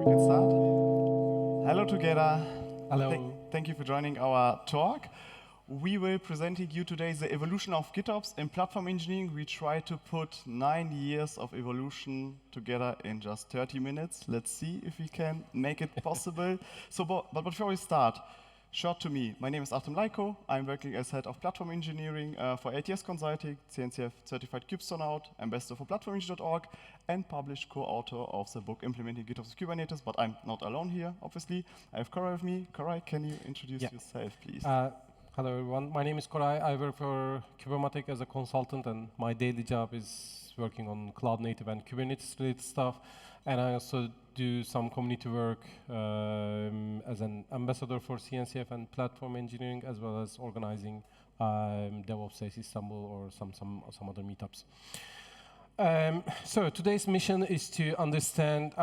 we can start. Hello together. Hello. Thank you for joining our talk. We will presenting you today the evolution of GitOps in platform engineering. We try to put 9 years of evolution together in just 30 minutes. Let's see if we can make it possible. But before we start, short to me, my name is Artem Lajko. I'm working as head of platform engineering for ATS Consulting, CNCF certified Kustomize, ambassador for platformengineering.org, and published co-author of the book Implementing GitOps with Kubernetes. But I'm not alone here, obviously. I have Koray with me. Koray, can you introduce yourself, please? Hello, everyone. My name is Koray. I work for Kubernetes as a consultant, and my daily job is working on cloud native and Kubernetes-related stuff. And I also do some community work as an ambassador for CNCF and platform engineering, as well as organizing DevOps Days Istanbul or some other meetups. So today's mission is to understand.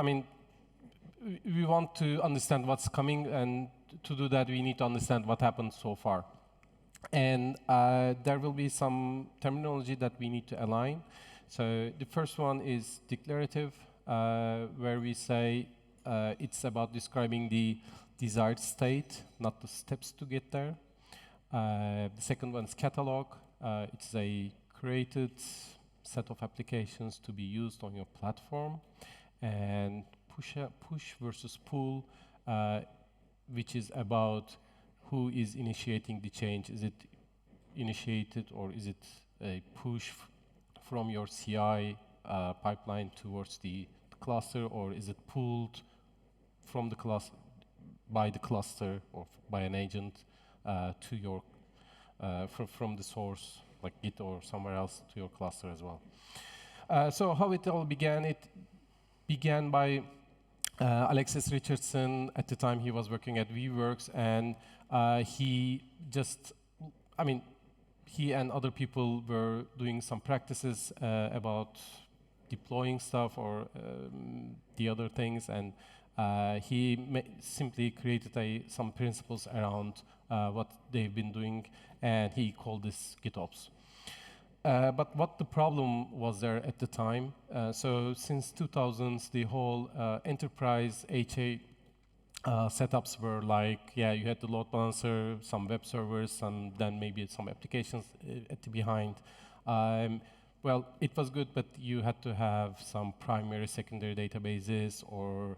We want to understand what's coming, and to do that, we need to understand what happened so far. And there will be some terminology that we need to align. So the first one is declarative, where we say it's about describing the desired state, not the steps to get there. The second one is catalog. It's a created set of applications to be used on your platform. And push versus pull, which is about who is initiating the change. Is it initiated, or is it a push from your CI pipeline towards the cluster, or is it pulled from the cluster by the cluster or by an agent to your from the source like Git or somewhere else to your cluster as well? So how it all began? It began by Alexis Richardson. At the time, he was working at Weaveworks, and he and other people were doing some practices about deploying stuff or the other things, and he simply created some principles around what they've been doing, and he called this GitOps. But what the problem was there at the time, so since 2000s, the whole enterprise HA setups were like, you had the load balancer, some web servers, and then maybe some applications at the behind. Well, it was good, but you had to have some primary, secondary databases, or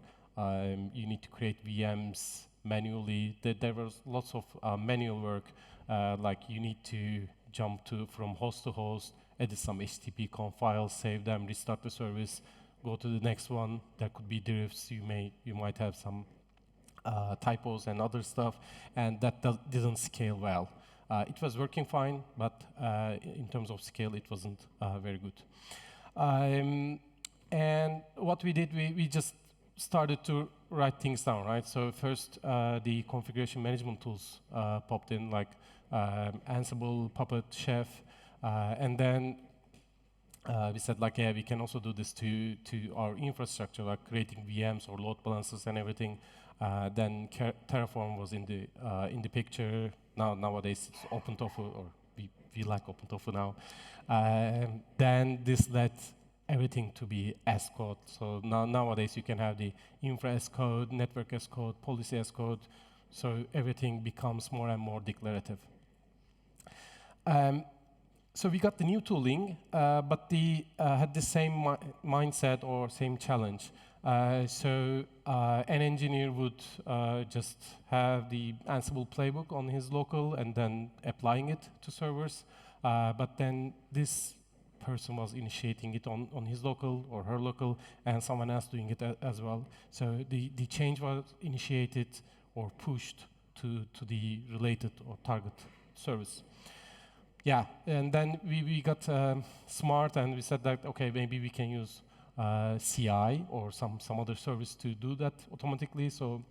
you need to create VMs manually. There was lots of manual work, like you need to jump from host to host, edit some HTTP conf files, save them, restart the service, go to the next one. There could be derivs. You might have some typos and other stuff, and that didn't scale well. It was working fine, but in terms of scale, it wasn't very good. And what we did, we just started to write things down, right? So first, the configuration management tools popped in, like Ansible, Puppet, Chef, and then we said, we can also do this to our infrastructure, like creating VMs or load balancers and everything. Then Terraform was in the picture. Nowadays it's OpenTofu, or we like OpenTofu now. Then this led everything to be as code. So nowadays you can have the infra as code, network as code, policy as code. So everything becomes more and more declarative. So we got the new tooling, but had the same mindset or same challenge. So an engineer would just have the Ansible playbook on his local and then applying it to servers. But then this person was initiating it on his local or her local, and someone else doing it as well. So the change was initiated or pushed to the related or target service. Yeah, and then we got smart, and we said that, okay, maybe we can use CI or some other service to do that automatically. So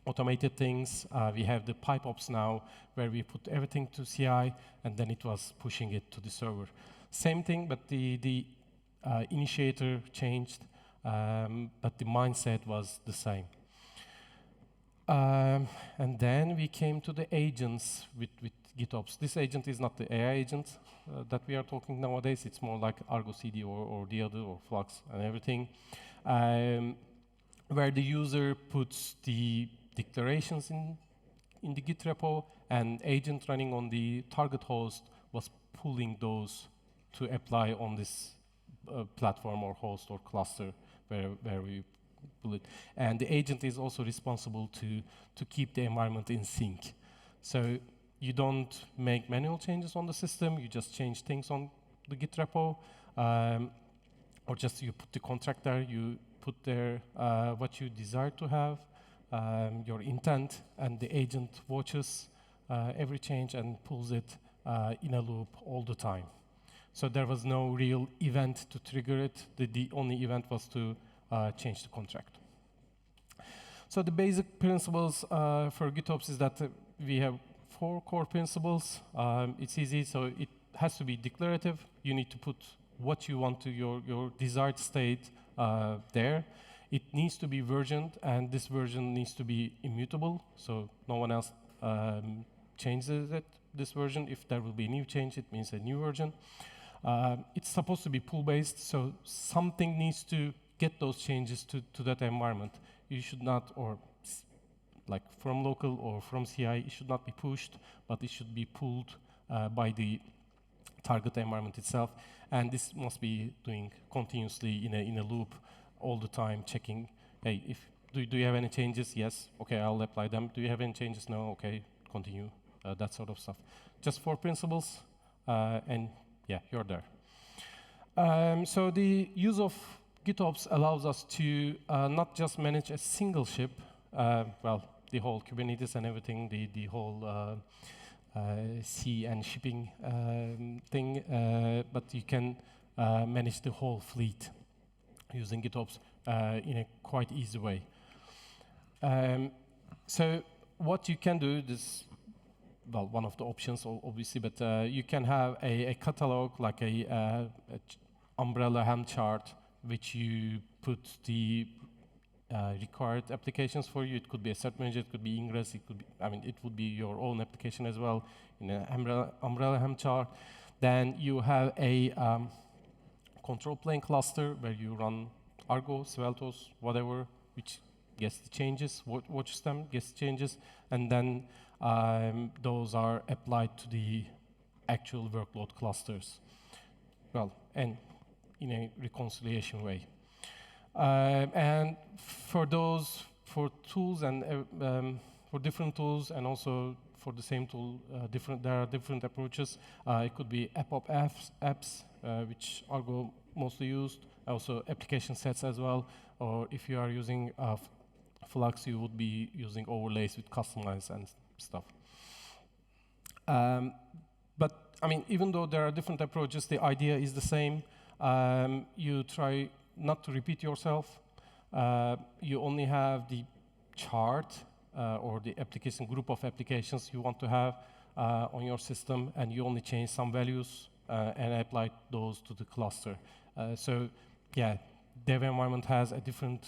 automated things. We have the pipe ops now, where we put everything to CI, and then it was pushing it to the server. Same thing, but the initiator changed, but the mindset was the same. And then we came to the agents with GitOps. This agent is not the AI agent that we are talking nowadays. It's more like Argo CD or the other, or Flux and everything. where the user puts the declarations in the Git repo, and agent running on the target host was pulling those to apply on this platform or host or cluster where we pull it. And the agent is also responsible to keep the environment in sync. So you don't make manual changes on the system, you just change things on the Git repo, or just you put the contract there, you put there what you desire to have, your intent, and the agent watches every change and pulls it in a loop all the time. So there was no real event to trigger it. The only event was to change the contract. So the basic principles for GitOps is that we have 4 core principles. It's easy, so it has to be declarative. You need to put what you want to your desired state there. It needs to be versioned, and this version needs to be immutable, so no one else changes this version. If there will be a new change, it means a new version. It's supposed to be pull-based, so something needs to get those changes to that environment. You should not, or like from local or from CI, it should not be pushed, but it should be pulled by the target environment itself. And this must be doing continuously in a loop all the time, checking, hey, do you have any changes? Yes, okay, I'll apply them. Do you have any changes? No, okay, continue, that sort of stuff. Just 4 principles, and yeah, you're there. So the use of GitOps allows us to not just manage a single ship, well, the whole Kubernetes and everything, the whole sea and shipping thing, but you can manage the whole fleet using GitOps in a quite easy way. So what you can do, this, well, one of the options, obviously, but you can have a catalog, like a umbrella Helm chart, which you put the required applications for you. It could be a cert manager, it could be Ingress, it could be, I mean, it would be your own application as well in an umbrella Helm chart. Then you have a control plane cluster where you run Argo, Sveltos, whatever, which gets the changes, watches them, gets changes, and then those are applied to the actual workload clusters. Well, and in a reconciliation way. And for tools and for different tools, and also for the same tool, there are different approaches. It could be apps, which Argo mostly used, also application sets as well, or if you are using Flux, you would be using overlays with Kustomize and stuff. But I mean, even though there are different approaches, the idea is the same. You try not to repeat yourself. You only have the chart or the application group of applications you want to have on your system, and you only change some values and apply those to the cluster. So yeah, dev environment has a different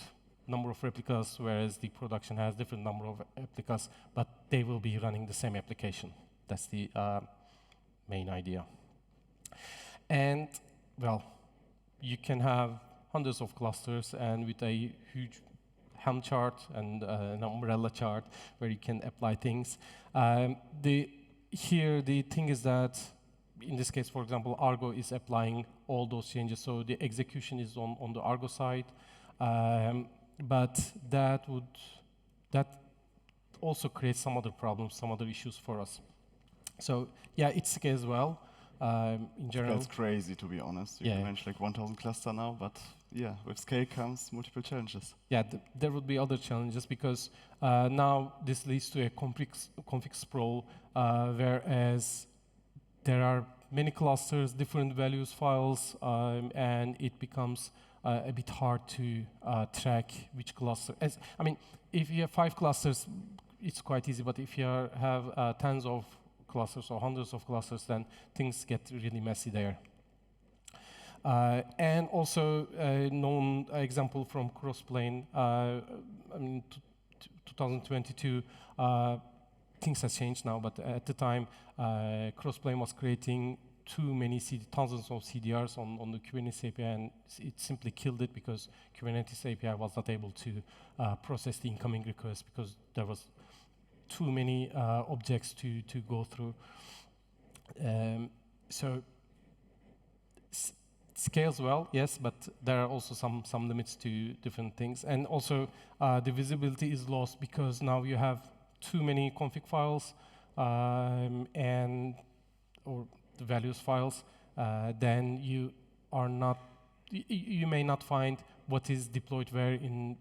number of replicas, whereas the production has different number of replicas, but they will be running the same application. That's the main idea. And well, you can have hundreds of clusters, and with a huge Helm chart and an umbrella chart where you can apply things. Here, the thing is that, in this case, for example, Argo is applying all those changes, so the execution is on the Argo side. But that also creates some other problems, some other issues for us. So yeah, it scales well. In general, that's crazy, to be honest. You mentioned like 1,000 cluster now, but yeah, with scale comes multiple challenges. Yeah, there would be other challenges because now this leads to a config sprawl, whereas there are many clusters, different values files, and it becomes a bit hard to track which cluster. I mean, if you have 5 clusters, it's quite easy, but if you have tens of clusters or hundreds of clusters, then things get really messy there. And also a known example from Crossplane, I mean, 2022, things have changed now, but at the time, Crossplane was creating too many thousands of CDRs on the Kubernetes API, and it simply killed it because Kubernetes API was not able to process the incoming requests because there was too many objects to go through. So scales well, yes, but there are also some limits to different things. And also, the visibility is lost because now you have too many config files or the values files. Then you are not, you may not find what is deployed where in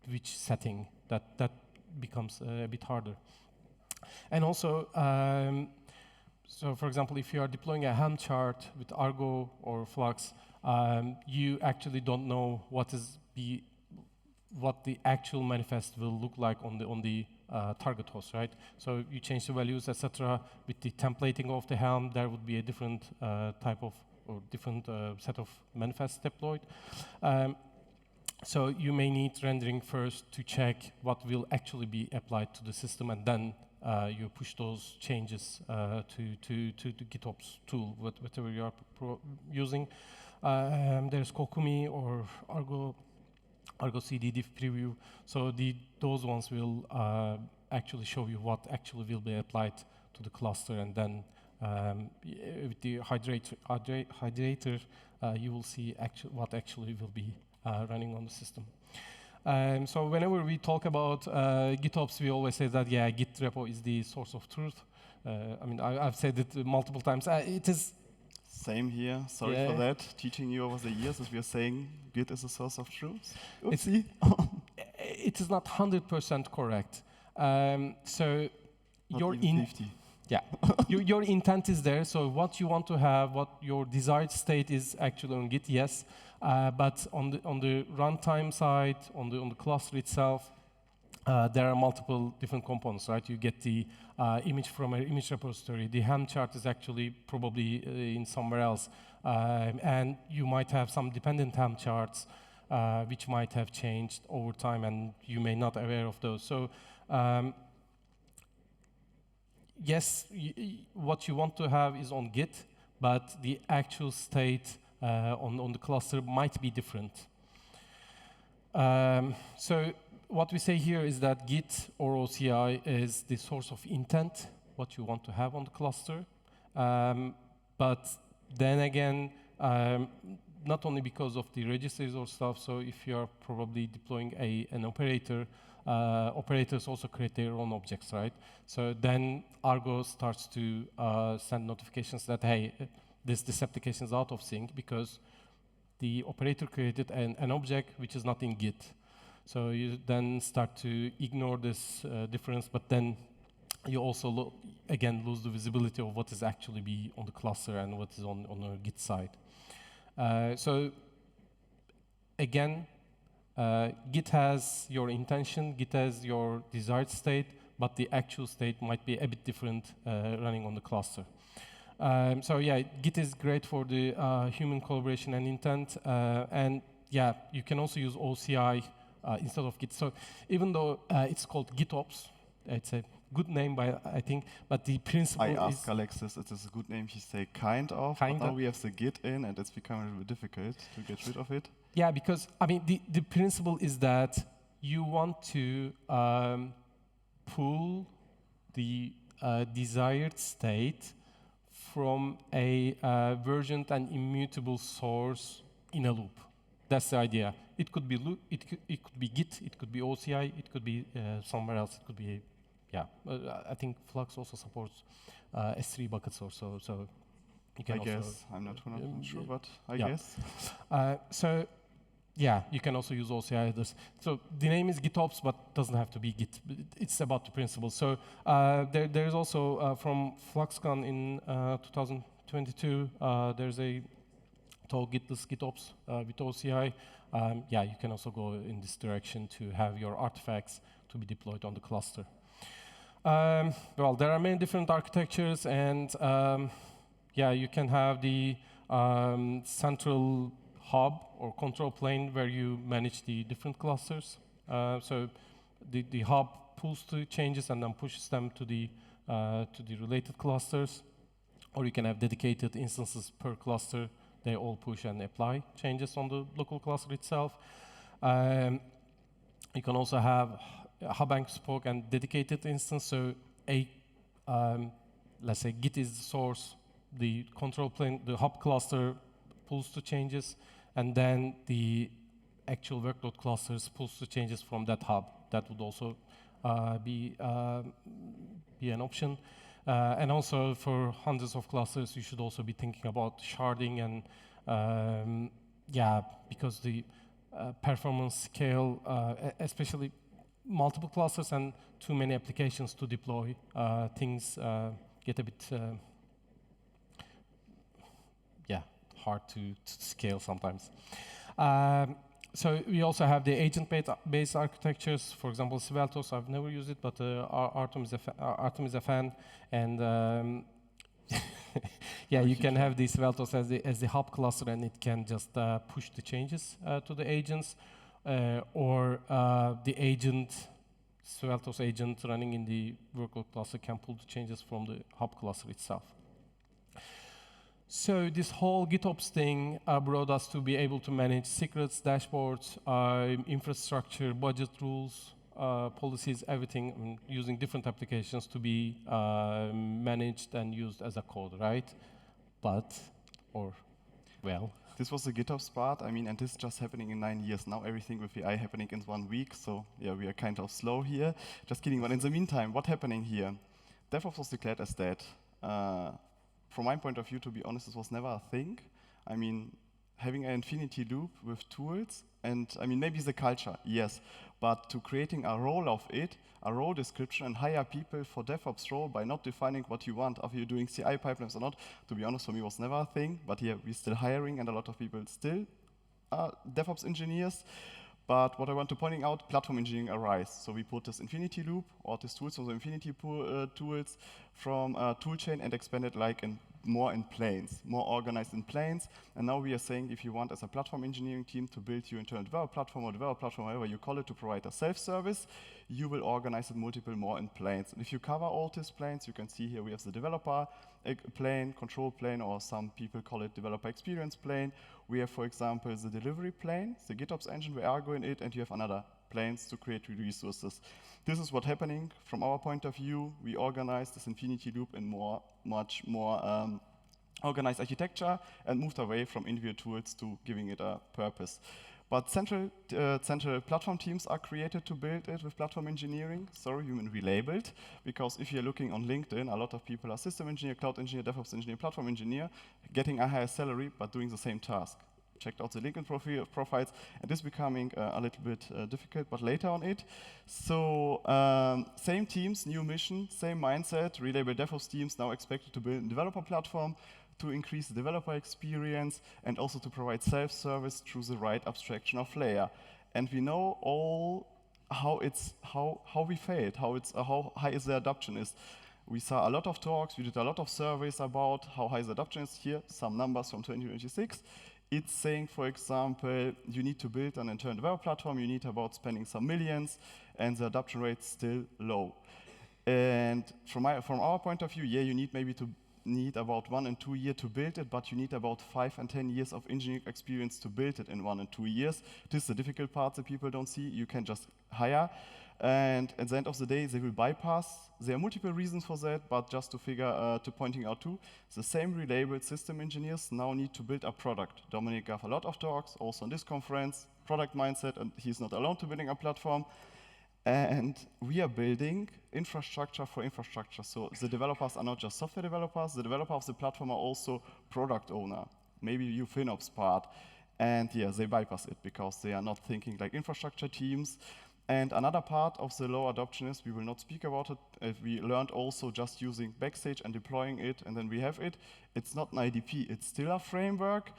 which setting. That becomes a bit harder. And also, so for example, if you are deploying a Helm chart with Argo or Flux, you actually don't know what the actual manifest will look like on the target host, right? So you change the values, etc. With the templating of the Helm, there would be a different type of or different set of manifests deployed. So you may need rendering first to check what will actually be applied to the system, and then you push those changes to the GitOps tool, whatever you are using. There's Kokumi or Argo CD diff preview. So those ones will actually show you what actually will be applied to the cluster, and then with the hydrator, you will see what actually will be running on the system. So whenever we talk about GitOps, we always say that, yeah, Git repo is the source of truth. I mean, I've said it multiple times. It is. Same here. Sorry for that. Teaching you over the years as we are saying Git is a source of truth. Oopsie. It is not 100% correct. So not even 50. Yeah, your intent is there. So what you want to have, what your desired state is actually on Git, yes. But on the runtime side, on the cluster itself, there are multiple different components, right? You get the image from an image repository. The Helm chart is actually probably in somewhere else. And you might have some dependent Helm charts, which might have changed over time, and you may not be aware of those. So yes, what you want to have is on Git, but the actual state on the cluster might be different. So what we say here is that Git or OCI is the source of intent, what you want to have on the cluster. But then again, not only because of the registries or stuff, so if you are probably deploying an operator, operators also create their own objects, right? So then Argo starts to send notifications that, hey, this application is out of sync because the operator created an object which is not in Git. So you then start to ignore this difference, but then you also, again, lose the visibility of what is actually be on the cluster and what is on the Git side. So again, Git has your intention, Git has your desired state, but the actual state might be a bit different running on the cluster. So yeah, Git is great for the human collaboration and intent, and yeah, you can also use OCI instead of Git. So even though it's called GitOps, it's a good name, I think, but the principle is... I asked Alexis, it is a good name. He said kind of, but now we have the Git in, and it's becoming a little bit difficult to get rid of it. Yeah, because, I mean, the principle is that you want to pull the desired state from a versioned and immutable source in a loop. That's the idea. It could be it could be Git, it could be OCI, it could be somewhere else. It could be, yeah. I think Flux also supports S3 buckets or so. So you can I guess I'm not 100% sure, but I guess. So yeah, you can also use OCI. So the name is GitOps, but doesn't have to be Git. It's about the principle. So there is also from FluxCon in 2022. There's a talk Gitless GitOps with OCI. Yeah, you can also go in this direction to have your artifacts to be deployed on the cluster. Well, there are many different architectures, and yeah, you can have the central hub or control plane where you manage the different clusters. So the hub pulls the changes and then pushes them to the related clusters. or you can have dedicated instances per cluster. They all push and apply changes on the local cluster itself. You can also have hub and spoke and dedicated instance. So let's say Git is the source, the control plane, the hub cluster pulls the changes, and then the actual workload clusters pulls the changes from that hub. That would also be an option. And also for hundreds of clusters, you should also be thinking about sharding and because the performance scale, especially multiple clusters and too many applications to deploy, things get a bit hard to scale sometimes. So we also have the agent-based architectures. For example, Sveltos, I've never used it, but Artem is a fan. And you can have the Sveltos as the hub cluster, and it can just push the changes to the agents, or the agent, Sveltos agent running in the workload cluster can pull the changes from the hub cluster itself. So this whole GitOps thing brought us to be able to manage secrets, dashboards, infrastructure, budget rules, policies, everything, using different applications to be managed and used as a code, right? This was the GitOps part. I mean, and this is just happening in 9 years. Now everything with AI happening in 1 week. So yeah, we are kind of slow here. Just kidding. But in the meantime, what's happening here? DevOps was declared as dead. From my point of view, to be honest, this was never a thing. I mean, having an infinity loop with tools, and I mean, maybe the culture, yes, but to creating a role of it, a role description, and hire people for DevOps role by not defining what you want, if you're doing CI pipelines or not, to be honest, for me, was never a thing. But here, we're still hiring, and a lot of people still are DevOps engineers. But what I want to point out, platform engineering arise. So we put this infinity loop, or these tools, so the infinity tools from toolchain and expanded like more in planes, more organized in planes. And now we are saying if you want as a platform engineering team to build your internal develop platform or develop platform, whatever you call it, to provide a self-service, you will organize it multiple more in planes. And if you cover all these planes, you can see here we have the developer plane, control plane, or some people call it developer experience plane. We have, for example, the delivery plane, the GitOps engine with Argo in it, and you have another planes to create resources. This is what's happening from our point of view. We organize this infinity loop in much more organized architecture and moved away from individual tools to giving it a purpose. But central platform teams are created to build it with platform engineering, human relabeled, because if you're looking on LinkedIn, a lot of people are system engineer, cloud engineer, DevOps engineer, platform engineer, getting a higher salary, but doing the same task. Checked out the LinkedIn profiles, and this is becoming a little bit difficult, but later on it. So same teams, new mission, same mindset, relabeled DevOps teams now expected to build a developer platform to increase the developer experience and also to provide self-service through the right abstraction of layer. And we know all how we failed, how high is the adoption is. We saw a lot of talks, we did a lot of surveys about how high the adoption is. Here, some numbers from 2026. It's saying, for example, you need to build an internal developer platform, you need about spending some millions, and the adoption rate is still low. And from our point of view, you need about 1 and 2 years to build it, but you need about 5 and 10 years of engineering experience to build it in 1 and 2 years. This is the difficult part that people don't see. You can just hire, and at the end of the day, they will bypass. There are multiple reasons for that, but just to pointing out two, the same relabeled system engineers now need to build a product. Dominic gave a lot of talks, also on this conference, product mindset, and he's not alone to building a platform. And we are building infrastructure for infrastructure. So the developers are not just software developers, the developers of the platform are also product owner, maybe you FinOps part. And they bypass it because they are not thinking like infrastructure teams. And another part of the low adoption is, we will not speak about it, we learned also just using Backstage and deploying it, and then we have it. It's not an IDP, it's still a framework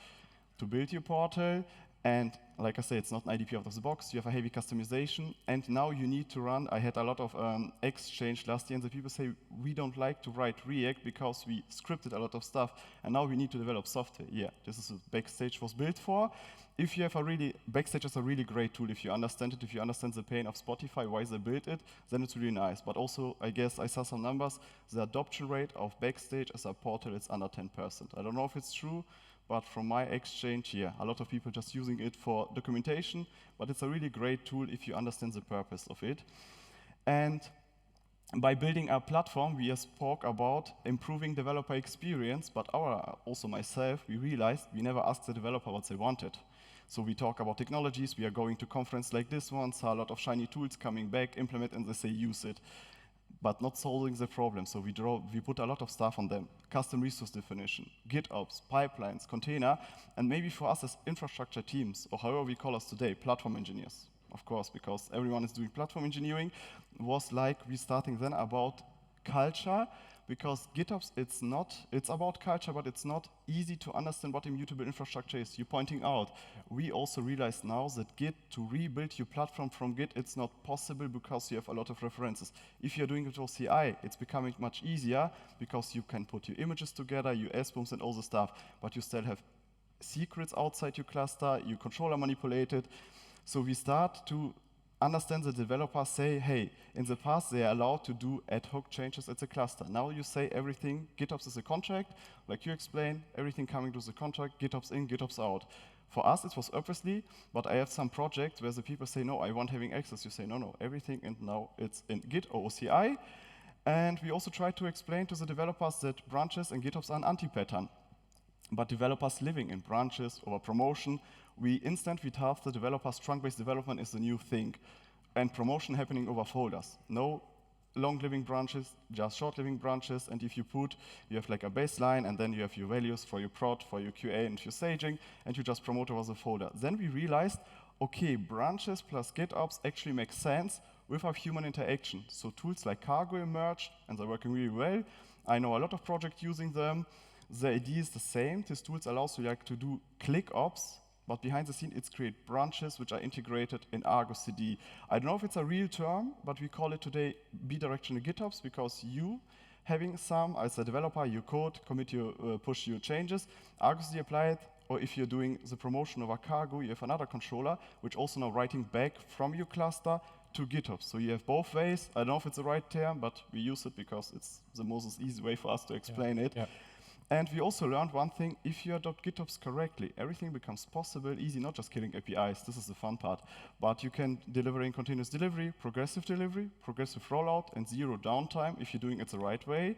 to build your portal. And like I say, it's not an IDP out of the box. You have a heavy customization. And now you need to run. I had a lot of exchange last year, and the people say, we don't like to write React because we scripted a lot of stuff, and now we need to develop software. Yeah, this is what Backstage was built for. If you have Backstage is a really great tool. If you understand it, if you understand the pain of Spotify, why they built it, then it's really nice. But also, I guess I saw some numbers. The adoption rate of Backstage as a portal is under 10%. I don't know if it's true, but from my exchange here, a lot of people just using it for documentation, but it's a really great tool if you understand the purpose of it. And by building a platform, we spoke about improving developer experience, but also myself, we realized we never asked the developer what they wanted. So we talk about technologies, we are going to conference like this one, saw a lot of shiny tools coming back, implement, and they say use it, but not solving the problem. So we put a lot of stuff on them. Custom resource definition, GitOps, pipelines, container, and maybe for us as infrastructure teams, or however we call us today, platform engineers, of course, because everyone is doing platform engineering, was like we starting then about culture, because GitOps, it's about culture, but it's not easy to understand what immutable infrastructure is. You're pointing out. We also realize now that to rebuild your platform from Git, it's not possible because you have a lot of references. If you're doing it with OCI, it's becoming much easier because you can put your images together, your SBOMs and all the stuff, but you still have secrets outside your cluster, your controller manipulated. So we start to understand the developers say, hey, in the past they are allowed to do ad hoc changes at the cluster. Now you say everything, GitOps is a contract, like you explained, everything coming to the contract, GitOps in, GitOps out. For us it was obviously, but I have some projects where the people say, no, I want having access. You say, no, everything, and now it's in Git or OCI. And we also try to explain to the developers that branches and GitOps are an anti-pattern. But developers living in branches or promotion, we task the developers trunk-based development is the new thing. And promotion happening over folders. No long-living branches, just short-living branches. And if you have like a baseline, and then you have your values for your prod, for your QA, and your staging, and you just promote over the folder. Then we realized, okay, branches plus GitOps actually make sense without human interaction. So tools like Cargo emerged, and they're working really well. I know a lot of projects using them. The idea is the same. These tools allow you to do click ops, but behind the scene, it's create branches which are integrated in Argo CD. I don't know if it's a real term, but we call it today bidirectional GitOps because you having some, as a developer, you code, commit your, push your changes, Argo CD apply it, or if you're doing the promotion over Cargo, you have another controller, which also now writing back from your cluster to GitOps. So you have both ways. I don't know if it's the right term, but we use it because it's the most easy way for us to explain it. Yeah. And we also learned one thing, if you adopt GitOps correctly, everything becomes possible, easy, not just killing APIs, this is the fun part, but you can deliver in continuous delivery, progressive rollout, and zero downtime if you're doing it the right way.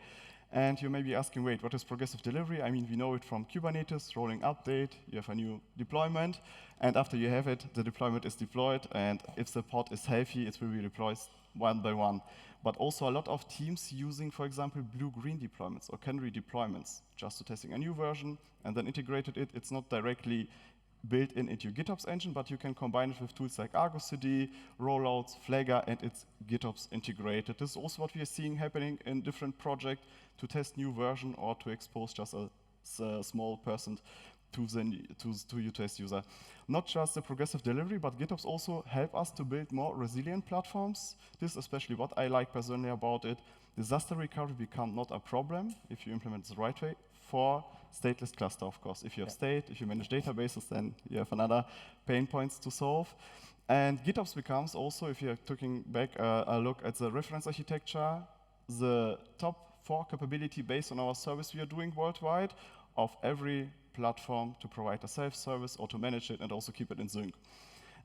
And you may be asking, wait, what is progressive delivery? I mean, we know it from Kubernetes, rolling update, you have a new deployment, and after you have it, the deployment is deployed, and if the pod is healthy, it will be deployed one by one. But also a lot of teams using, for example, blue-green deployments or canary deployments, just to testing a new version and then integrated it. It's not directly built into your GitOps engine, but you can combine it with tools like Argo CD, rollouts, Flagger, and it's GitOps integrated. This is also what we are seeing happening in different projects to test new version or to expose just a small percent to your test user. Not just the progressive delivery, but GitOps also help us to build more resilient platforms. This is especially what I like personally about it. Disaster recovery become not a problem if you implement it the right way for stateless cluster, of course. If you have state, if you manage databases, then you have another pain points to solve. And GitOps becomes also, if you're taking back a look at the reference architecture, the top 4 capability based on our service we are doing worldwide of every platform to provide a self-service or to manage it and also keep it in sync.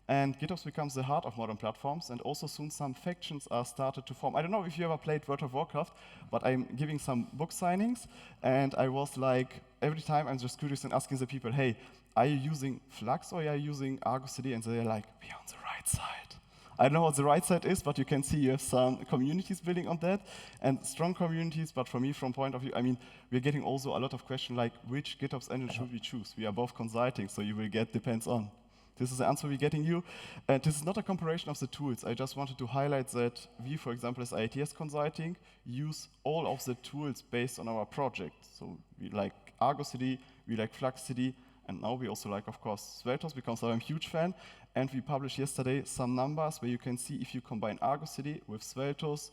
And GitOps becomes the heart of modern platforms, and also soon some factions are started to form. I don't know if you ever played World of Warcraft, but I'm giving some book signings, and I was like, every time I'm just curious and asking the people, hey, are you using Flux or are you using Argo CD? And they're like, we're on the right side. I don't know what the right side is, but you can see you have some communities building on that, and strong communities, but for me, from point of view, I mean, we're getting also a lot of questions like, which GitOps engine should we choose? We are both consulting, so you will get depends on. This is the answer we're getting you. And this is not a comparison of the tools. I just wanted to highlight that we, for example, as ITS Consulting, use all of the tools based on our project. So we like Argo CD, we like Flux CD, And now we also like, of course, Svetos, because I'm a huge fan. And we published yesterday some numbers where you can see if you combine Argo CD with Svetos,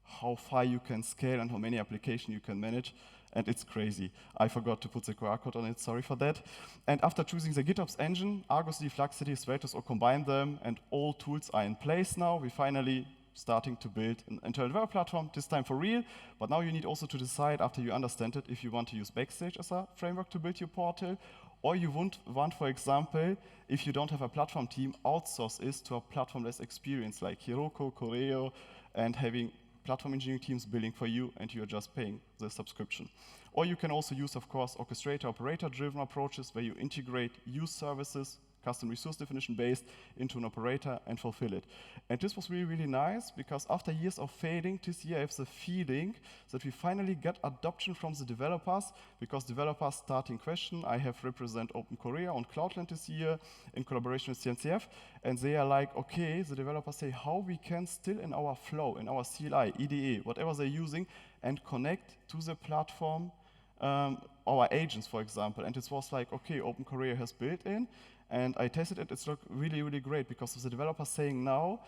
how far you can scale and how many applications you can manage. And it's crazy. I forgot to put the QR code on it, sorry for that. And after choosing the GitOps engine, Argo CD, Flux CD, Svetos, or combine them, and all tools are in place now, we finally starting to build an internal development platform, this time for real. But now you need also to decide, after you understand it, if you want to use Backstage as a framework to build your portal, or you want, for example, if you don't have a platform team, outsource this to a platform-less experience like Heroku, Koray, and having platform engineering teams building for you, and you're just paying the subscription. Or you can also use, of course, orchestrator, operator-driven approaches where you integrate use services, custom resource definition based, into an operator and fulfill it. And this was really, really nice because after years of failing, this year I have the feeling that we finally get adoption from the developers, because developers starting question. I have represent Open Korea on Cloudland this year in collaboration with CNCF, and they are like, okay, the developers say how we can still in our flow, in our CLI, EDA, whatever they're using, and connect to the platform our agents, for example. And it was like, okay, Open Korea has built in, and I tested it, it's looked really, really great because of the developer saying now,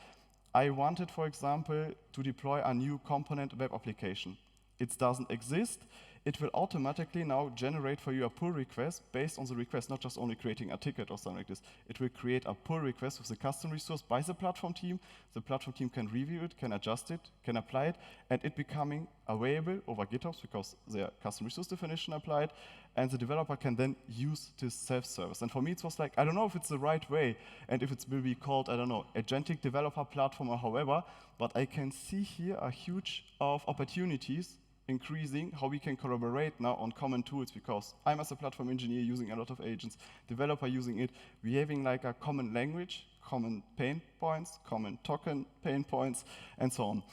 I wanted, for example, to deploy a new component web application. It doesn't exist. It will automatically now generate for you a pull request based on the request, not just only creating a ticket or something like this. It will create a pull request with the custom resource by the platform team. The platform team can review it, can adjust it, can apply it, and it becoming available over GitOps because their custom resource definition applied, and the developer can then use this self-service. And for me, it was like, I don't know if it's the right way, and if it will be called, I don't know, agentic developer platform or however, but I can see here a huge of opportunities increasing how we can collaborate now on common tools, because I'm as a platform engineer using a lot of agents, developer using it, we're having like a common language, common pain points, common token pain points, and so on.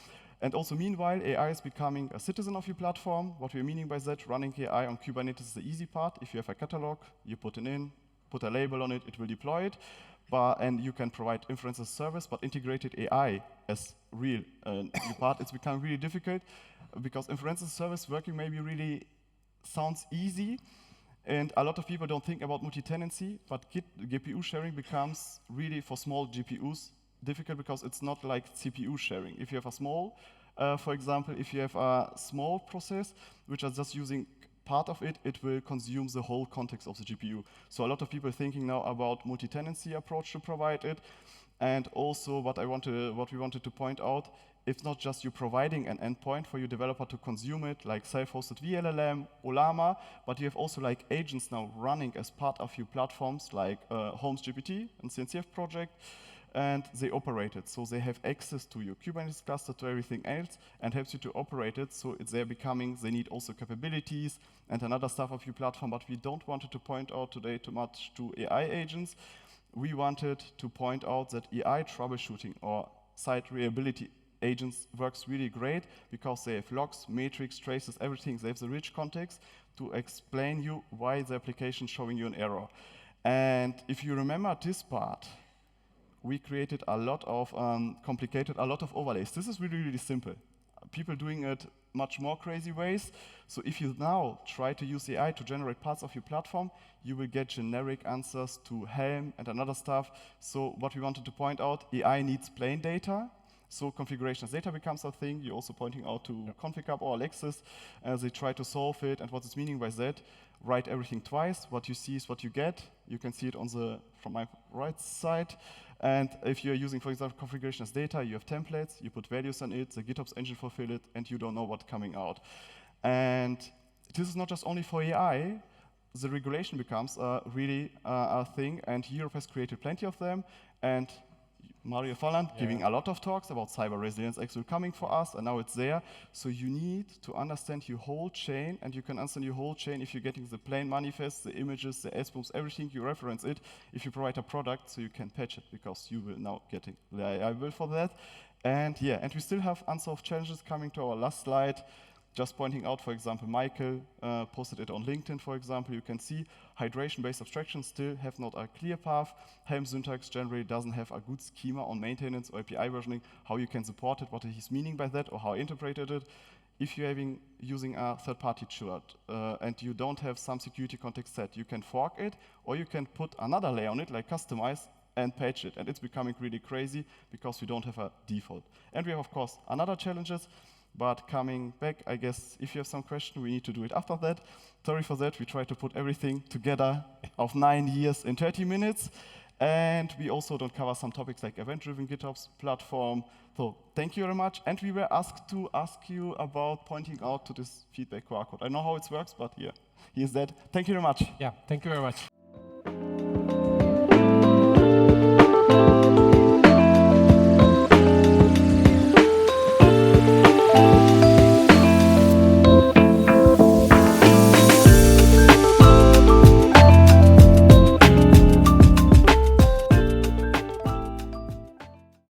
And also meanwhile, AI is becoming a citizen of your platform. What we're meaning by that, running AI on Kubernetes is the easy part. If you have a catalog, you put it in, put a label on it, it will deploy it. And you can provide inference as service, but integrated AI as real new part, it's become really difficult because inference as service working maybe really sounds easy, and a lot of people don't think about multi-tenancy, but GPU sharing becomes really for small GPUs difficult because it's not like CPU sharing. If you have a small, for example, if you have a small process which is just using part of it, it will consume the whole context of the GPU. So a lot of people are thinking now about multi-tenancy approach to provide it. And also what we wanted to point out, it's not just you providing an endpoint for your developer to consume it, like self-hosted VLLM, Olama, but you have also like agents now running as part of your platforms, like Helm's GPT and CNCF project, and they operate it. So they have access to your Kubernetes cluster, to everything else, and helps you to operate it. So they're becoming, they need also capabilities and another stuff of your platform, but we don't want to point out today too much to AI agents. We wanted to point out that AI troubleshooting or site reliability agents works really great because they have logs, metrics, traces, everything. They have the rich context to explain you why the application is showing you an error. And if you remember this part, we created a lot of a lot of overlays. This is really, really simple. People doing it much more crazy ways. So if you now try to use AI to generate parts of your platform, you will get generic answers to Helm and another stuff. So what we wanted to point out, AI needs plain data. So configuration as data becomes a thing. You're also pointing out to config hub or Alexis as they try to solve it. And what is meaning by that, write everything twice. What you see is what you get. You can see it from my right side. And if you're using, for example, configuration as data, you have templates, you put values on it, the GitOps engine fulfill it, and you don't know what's coming out. And this is not just only for AI. The regulation becomes really a thing, and Europe has created plenty of them. And Mario Volland giving a lot of talks about cyber resilience actually coming for us, and now it's there. So you need to understand your whole chain, and you can understand your whole chain if you're getting the plain manifest, the images, the SBOMs, everything, you reference it. If you provide a product, so you can patch it, because you will now getting the AI will for that. And yeah, and we still have unsolved challenges coming to our last slide. Just pointing out, for example, Michael posted it on LinkedIn, for example. You can see hydration-based abstractions still have not a clear path. Helm syntax generally doesn't have a good schema on maintenance or API versioning, how you can support it, what he's meaning by that, or how I interpreted it. if you're using a third-party chart and you don't have some security context set, you can fork it, or you can put another layer on it, like Kustomize, and patch it. And it's becoming really crazy because we don't have a default. And we have, of course, another challenges. But coming back, I guess if you have some question, we need to do it after that. Sorry for that. We try to put everything together of 9 years in 30 minutes. And we also don't cover some topics like event-driven GitOps platform. So thank you very much. And we were asked to ask you about pointing out to this feedback QR code. I know how it works, but here's that. Thank you very much. Yeah, thank you very much.